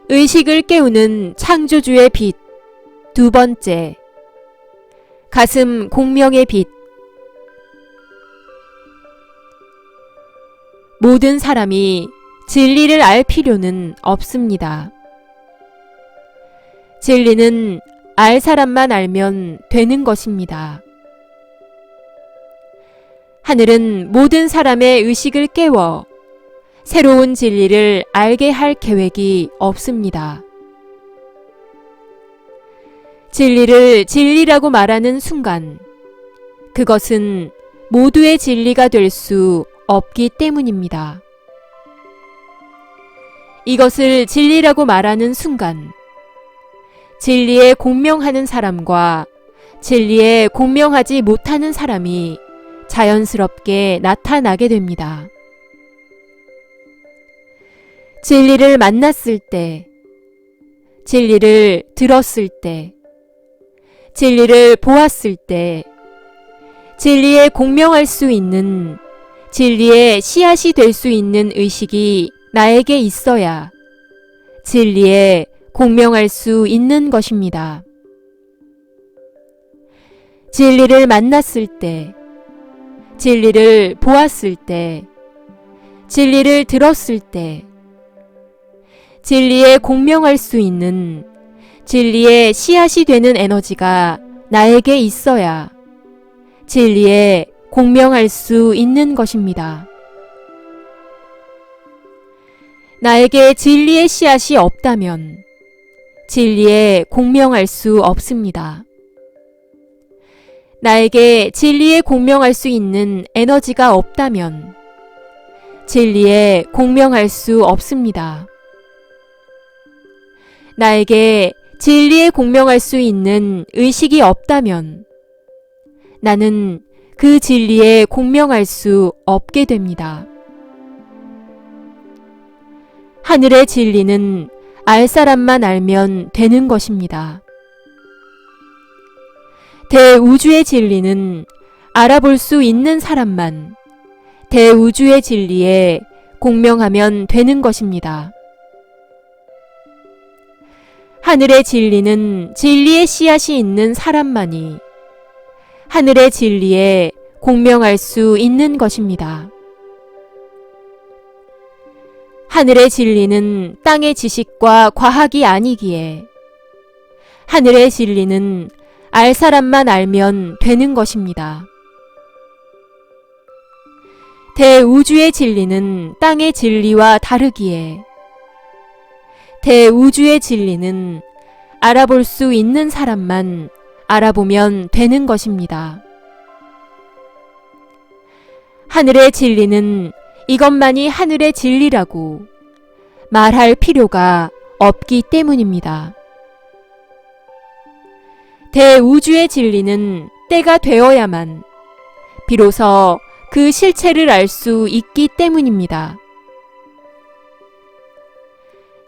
의식을 깨우는 창조주의 빛. 두 번째, 가슴 공명의 빛. 모든 사람이 진리를 알 필요는 없습니다. 진리는 알 사람만 알면 되는 것입니다. 하늘은 모든 사람의 의식을 깨워 새로운 진리를 알게 할 계획이 없습니다. 진리를 진리라고 말하는 순간, 그것은 모두의 진리가 될 수 없기 때문입니다. 이것을 진리라고 말하는 순간, 진리에 공명하는 사람과 진리에 공명하지 못하는 사람이 자연스럽게 나타나게 됩니다. 진리를 만났을 때, 진리를 들었을 때, 진리를 보았을 때, 진리에 공명할 수 있는, 진리의 씨앗이 될 수 있는 의식이 나에게 있어야 진리에 공명할 수 있는 것입니다. 진리를 만났을 때, 진리를 보았을 때, 진리를 들었을 때, 진리에 공명할 수 있는, 진리의 씨앗이 되는 에너지가 나에게 있어야 진리에 공명할 수 있는 것입니다. 나에게 진리의 씨앗이 없다면 진리에 공명할 수 없습니다. 나에게 진리에 공명할 수 있는 에너지가 없다면 진리에 공명할 수 없습니다. 나에게 진리에 공명할 수 있는 의식이 없다면 나는 그 진리에 공명할 수 없게 됩니다. 하늘의 진리는 알 사람만 알면 되는 것입니다. 대우주의 진리는 알아볼 수 있는 사람만 대우주의 진리에 공명하면 되는 것입니다. 하늘의 진리는 진리의 씨앗이 있는 사람만이 하늘의 진리에 공명할 수 있는 것입니다. 하늘의 진리는 땅의 지식과 과학이 아니기에 하늘의 진리는 알 사람만 알면 되는 것입니다. 대우주의 진리는 땅의 진리와 다르기에 대우주의 진리는 알아볼 수 있는 사람만 알아보면 되는 것입니다. 하늘의 진리는 이것만이 하늘의 진리라고 말할 필요가 없기 때문입니다. 대우주의 진리는 때가 되어야만 비로소 그 실체를 알 수 있기 때문입니다.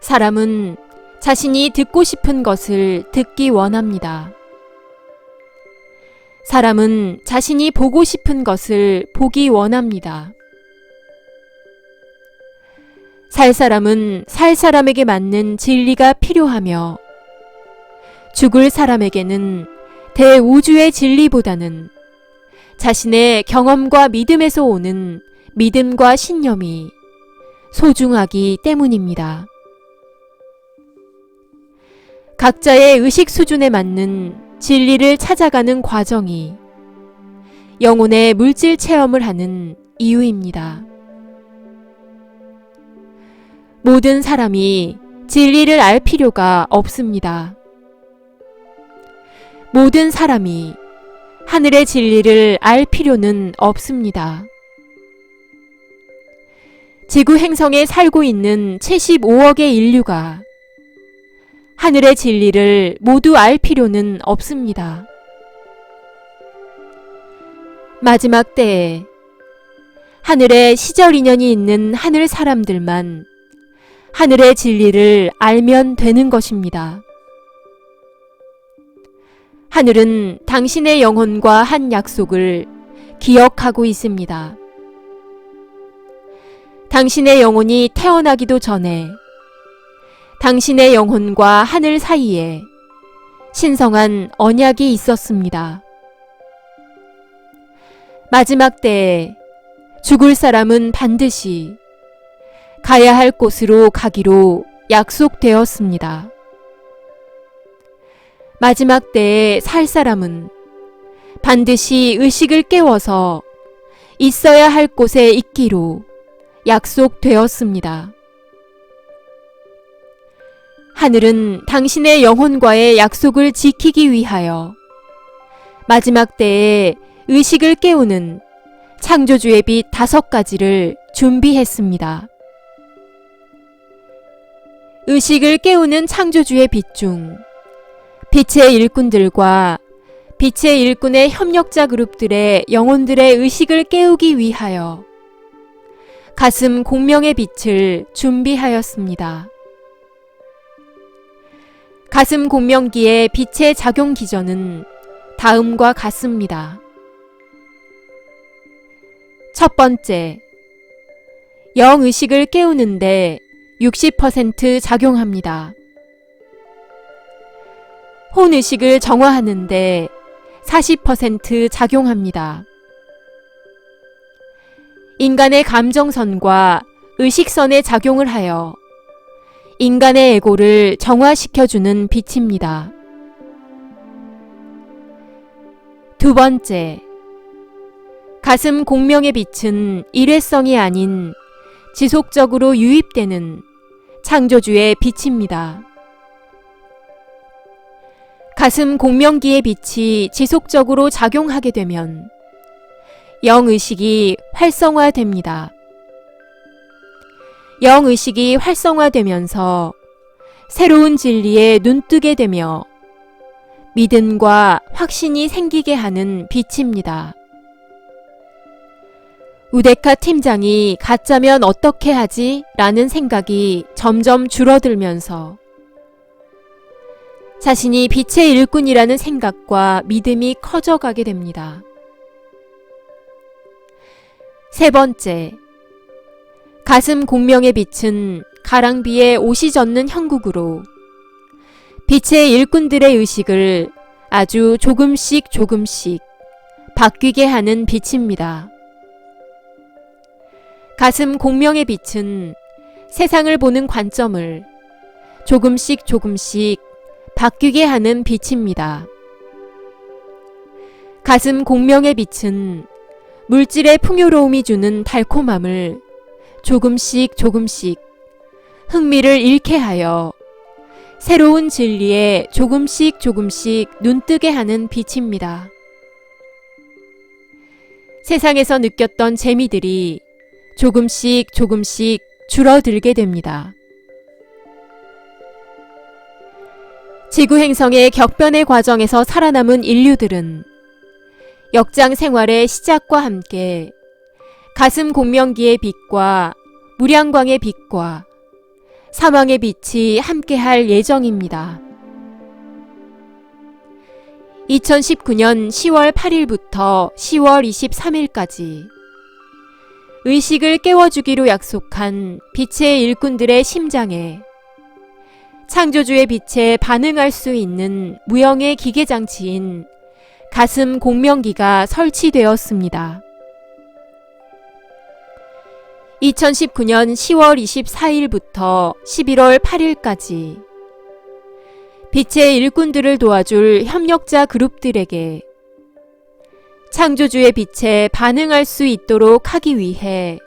사람은 자신이 듣고 싶은 것을 듣기 원합니다. 사람은 자신이 보고 싶은 것을 보기 원합니다. 살 사람은 살 사람에게 맞는 진리가 필요하며 죽을 사람에게는 대우주의 진리보다는 자신의 경험과 믿음에서 오는 믿음과 신념이 소중하기 때문입니다. 각자의 의식 수준에 맞는 진리를 찾아가는 과정이 영혼의 물질 체험을 하는 이유입니다. 모든 사람이 진리를 알 필요가 없습니다. 모든 사람이 하늘의 진리를 알 필요는 없습니다. 지구 행성에 살고 있는 75억의 인류가 하늘의 진리를 모두 알 필요는 없습니다. 마지막 때에 하늘에 시절 인연이 있는 하늘 사람들만 하늘의 진리를 알면 되는 것입니다. 하늘은 당신의 영혼과 한 약속을 기억하고 있습니다. 당신의 영혼이 태어나기도 전에 당신의 영혼과 하늘 사이에 신성한 언약이 있었습니다. 마지막 때에 죽을 사람은 반드시 가야 할 곳으로 가기로 약속되었습니다. 마지막 때에 살 사람은 반드시 의식을 깨워서 있어야 할 곳에 있기로 약속되었습니다. 하늘은 당신의 영혼과의 약속을 지키기 위하여 마지막 때에 의식을 깨우는 창조주의 빛 5가지를 준비했습니다. 의식을 깨우는 창조주의 빛 중 빛의 일꾼들과 빛의 일꾼의 협력자 그룹들의 영혼들의 의식을 깨우기 위하여 가슴 공명의 빛을 준비하였습니다. 가슴 공명기의 빛의 작용 기전은 다음과 같습니다. 첫 번째, 영의식을 깨우는데 60% 작용합니다. 혼의식을 정화하는데 40% 작용합니다. 인간의 감정선과 의식선에 작용을 하여 인간의 에고를 정화시켜주는 빛입니다. 두 번째, 가슴 공명의 빛은 일회성이 아닌 지속적으로 유입되는 창조주의 빛입니다. 가슴 공명기의 빛이 지속적으로 작용하게 되면 영의식이 활성화됩니다. 영의식이 활성화되면서 새로운 진리에 눈뜨게 되며 믿음과 확신이 생기게 하는 빛입니다. 우데카 팀장이 가짜면 어떻게 하지? 라는 생각이 점점 줄어들면서 자신이 빛의 일꾼이라는 생각과 믿음이 커져가게 됩니다. 세 번째, 가슴 공명의 빛은 가랑비에 옷이 젖는 형국으로 빛의 일꾼들의 의식을 아주 조금씩 바뀌게 하는 빛입니다. 가슴 공명의 빛은 세상을 보는 관점을 조금씩 바뀌게 하는 빛입니다. 가슴 공명의 빛은 물질의 풍요로움이 주는 달콤함을 조금씩 흥미를 잃게 하여 새로운 진리에 조금씩 눈뜨게 하는 빛입니다. 세상에서 느꼈던 재미들이 조금씩 줄어들게 됩니다. 지구 행성의 격변의 과정에서 살아남은 인류들은 역장 생활의 시작과 함께 가슴 공명기의 빛과 무량광의 빛과 사망의 빛이 함께할 예정입니다. 2019년 10월 8일부터 10월 23일까지 의식을 깨워주기로 약속한 빛의 일꾼들의 심장에 창조주의 빛에 반응할 수 있는 무형의 기계장치인 가슴 공명기가 설치되었습니다. 2019년 10월 24일부터 11월 8일까지 빛의 일꾼들을 도와줄 협력자 그룹들에게 창조주의 빛에 반응할 수 있도록 하기 위해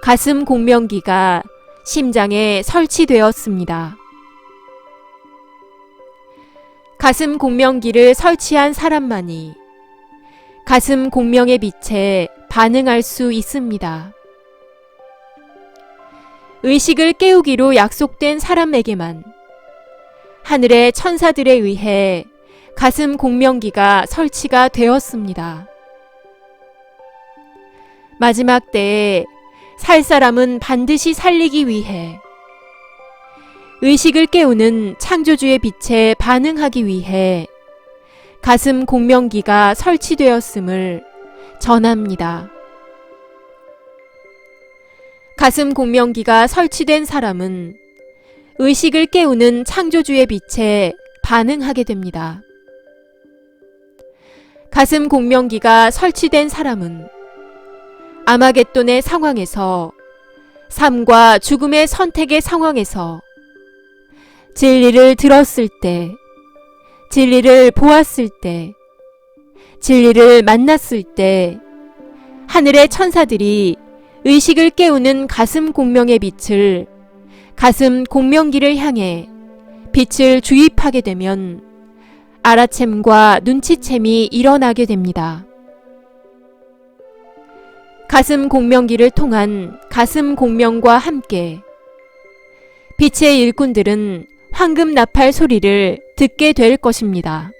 가슴 공명기가 심장에 설치되었습니다. 가슴 공명기를 설치한 사람만이 가슴 공명의 빛에 반응할 수 있습니다. 의식을 깨우기로 약속된 사람에게만 하늘의 천사들에 의해 가슴 공명기가 설치가 되었습니다. 마지막 때에 살 사람은 반드시 살리기 위해 의식을 깨우는 창조주의 빛에 반응하기 위해 가슴 공명기가 설치되었음을 전합니다. 가슴 공명기가 설치된 사람은 의식을 깨우는 창조주의 빛에 반응하게 됩니다. 가슴 공명기가 설치된 사람은 아마겟돈의 상황에서, 삶과 죽음의 선택의 상황에서 진리를 들었을 때, 진리를 보았을 때, 진리를 만났을 때 하늘의 천사들이 의식을 깨우는 가슴 공명의 빛을, 가슴 공명기를 향해 빛을 주입하게 되면 알아챔과 눈치챔이 일어나게 됩니다. 가슴 공명기를 통한 가슴 공명과 함께 빛의 일꾼들은 황금 나팔 소리를 듣게 될 것입니다.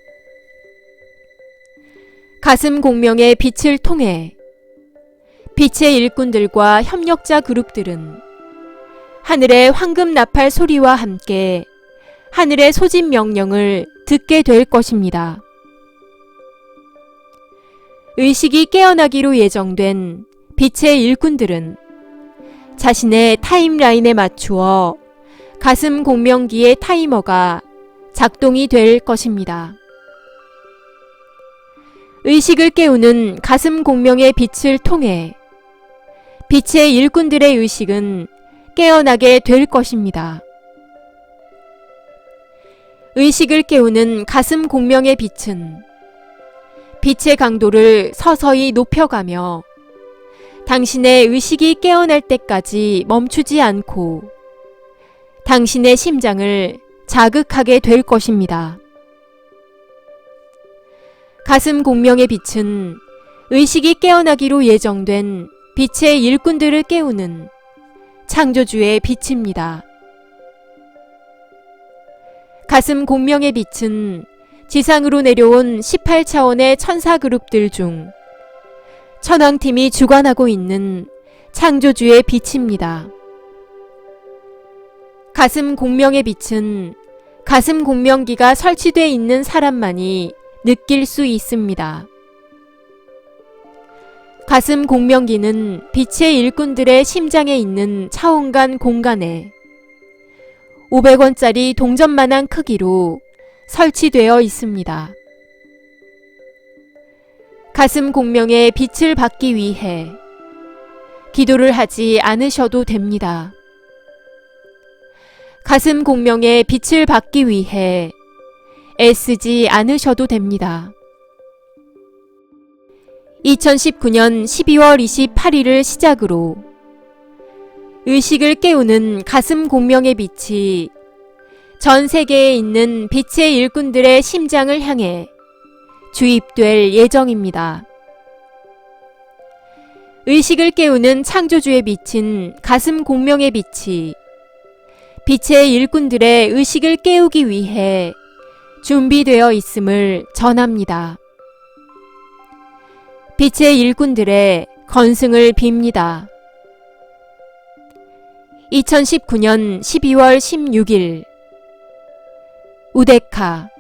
가슴 공명의 빛을 통해 빛의 일꾼들과 협력자 그룹들은 하늘의 황금 나팔 소리와 함께 하늘의 소집 명령을 듣게 될 것입니다. 의식이 깨어나기로 예정된 빛의 일꾼들은 자신의 타임라인에 맞추어 가슴 공명기의 타이머가 작동이 될 것입니다. 의식을 깨우는 가슴 공명의 빛을 통해 빛의 일꾼들의 의식은 깨어나게 될 것입니다. 의식을 깨우는 가슴 공명의 빛은 빛의 강도를 서서히 높여가며 당신의 의식이 깨어날 때까지 멈추지 않고 당신의 심장을 자극하게 될 것입니다. 가슴 공명의 빛은 의식이 깨어나기로 예정된 빛의 일꾼들을 깨우는 창조주의 빛입니다. 가슴 공명의 빛은 지상으로 내려온 18차원의 천사 그룹들 중 천왕팀이 주관하고 있는 창조주의 빛입니다. 가슴 공명의 빛은 가슴 공명기가 설치되어 있는 사람만이 느낄 수 있습니다. 가슴 공명기는 빛의 일꾼들의 심장에 있는 차원간 공간에 500원짜리 동전만한 크기로 설치되어 있습니다. 가슴 공명의 빛을 받기 위해 기도를 하지 않으셔도 됩니다. 가슴 공명의 빛을 받기 위해 애쓰지 않으셔도 됩니다. 2019년 12월 28일을 시작으로 의식을 깨우는 가슴 공명의 빛이 전 세계에 있는 빛의 일꾼들의 심장을 향해 주입될 예정입니다. 의식을 깨우는 창조주의 빛인 가슴 공명의 빛이 빛의 일꾼들의 의식을 깨우기 위해 준비되어 있음을 전합니다. 빛의 일꾼들의 건승을 빕니다. 2019년 12월 16일 우데카